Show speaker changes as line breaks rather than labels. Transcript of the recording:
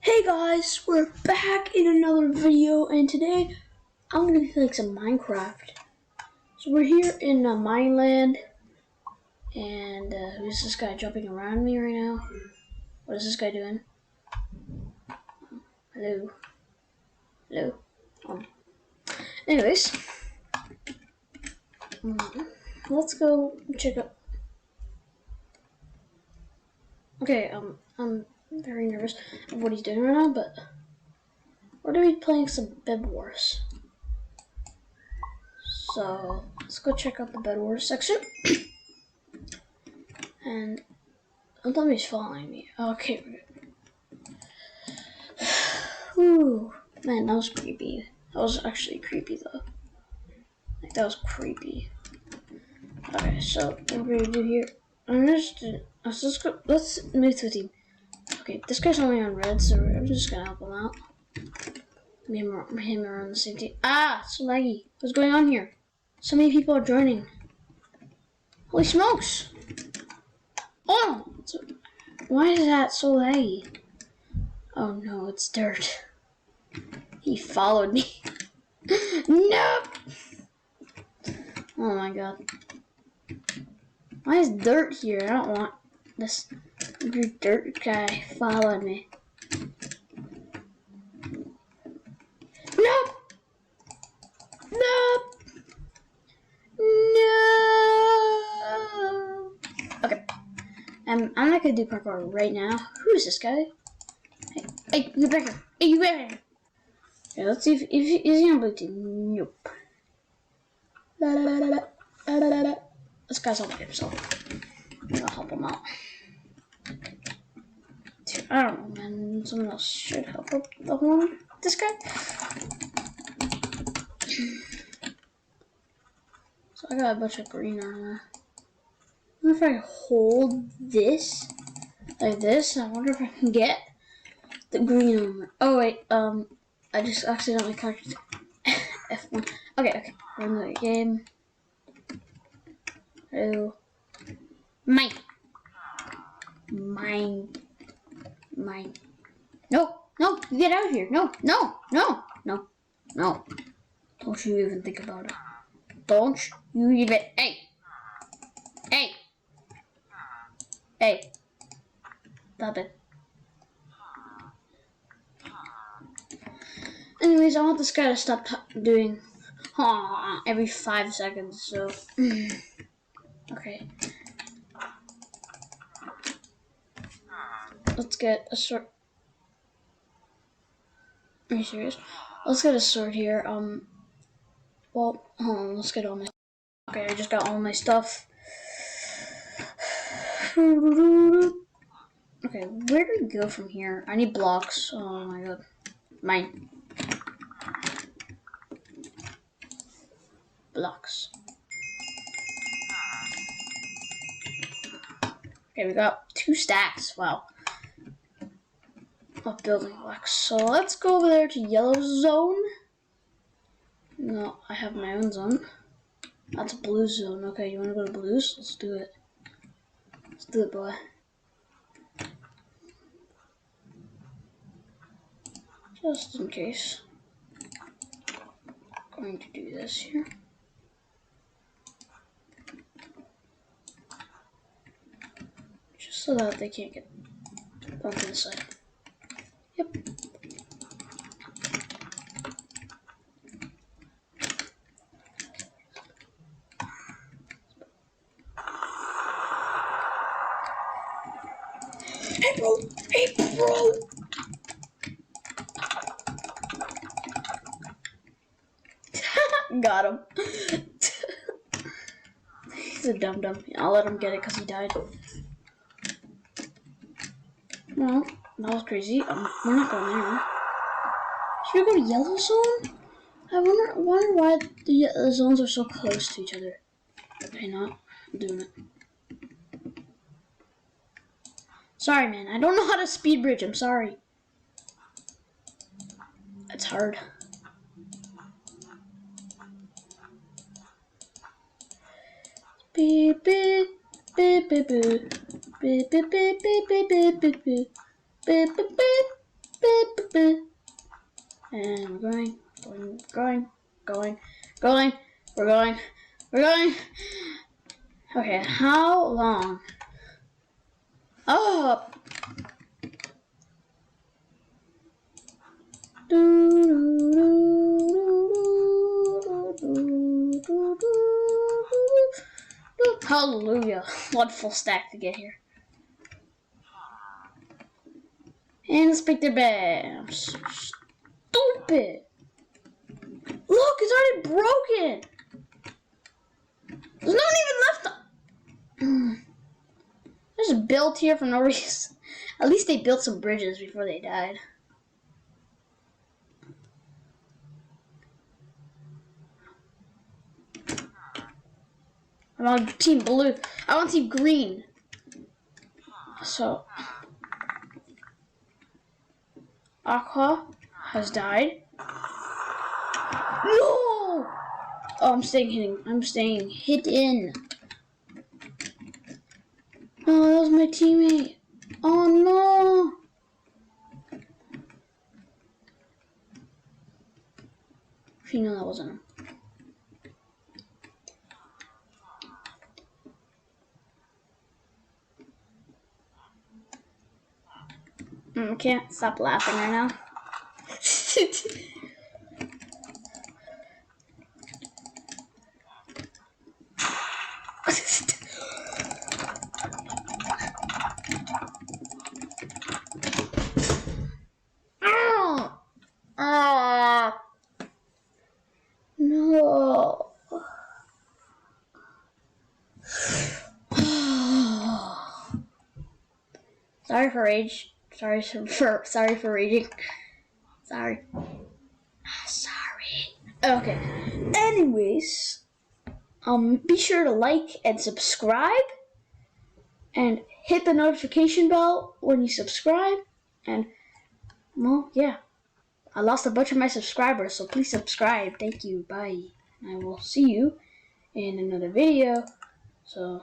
Hey guys, we're back in another video, and today I'm gonna be playing some Minecraft. So we're here in Mineland, and who's this guy jumping around me right now? What is this guy doing? Hello, hello. Anyways, let's go check out. Okay, I'm very nervous of what he's doing right now, but we're gonna be playing some BedWars. So let's go check out the BedWars section. And don't tell me he's following me. Okay, we're good. Whew. Man, that was creepy. That was actually creepy though. Like, that was creepy. Okay, so what we're gonna do here, let's move to a team. Okay, this guy's only on red, so I'm just gonna help him out. Him are on the same team. Ah, so laggy. What's going on here? So many people are joining. Holy smokes! Oh! Why is that so laggy? Oh no, it's dirt. He followed me. No! Oh my god. Why is dirt here? I don't want this dirt guy following me. No! No! No! Okay. I'm not gonna do parkour right now. Who is this guy? Hey, you back here. Hey, you back here. Okay, let's see if is he on blue team. Nope. La, la, la, la, la, la, la. This guy's all by himself. I'll help him out. I don't know, man. Someone else should help this guy. So I got a bunch of green armor. I wonder if I hold this like this. I wonder if I can get the green armor. Oh wait, I just accidentally clicked F1. Okay. We're in the game. Oh, mine. No, you get out of here. No. Don't you even think about it. Don't you even. Hey. Stop it. Anyways, I want this guy to stop doing every 5 seconds, so. Okay. Let's get a sword. Are you serious? Let's get a sword here. Well, hold on, let's get all my. Okay, I just got all my stuff. Okay, where do we go from here? I need blocks. Oh my god. Mine. Blocks. Okay, we got 2 stacks. Wow. Of building blocks. So let's go over there to yellow zone. No, I have my own zone. That's a blue zone. Okay, you want to go to blues? Let's do it. Let's do it, boy. Just in case. I'm going to do this here. Just so that they can't get onto the side. Yep. Hey bro! Got him. He's a dum-dum. I'll let him get it because he died. Well, that was crazy. We're not going there. Should we go to yellow zone? I wonder why the zones are so close to each other. Okay, not doing it. Sorry, man. I don't know how to speed bridge. I'm sorry. It's hard. Beep beep beep beep beep beep beep beep beep beep beep beep beep beep beep beep stupid. And we're going. We're going. Okay, how long? Oh! Hallelujah. One full stack to get here. And let's pick their bams. Stupid! Look, it's already broken! There's not even left. There's a build here for no reason. At least they built some bridges before they died. I want team blue. I want team green. So, Aqua has died. No! Oh, I'm staying hidden. No, that was my teammate. Oh no! If you know that wasn't him. I can't stop laughing right now. No. Sorry for rage. Sorry for raging. Sorry. Sorry. Okay. Anyways, be sure to like and subscribe, and hit the notification bell when you subscribe. And well, yeah, I lost a bunch of my subscribers, so please subscribe. Thank you. Bye. I will see you in another video. So.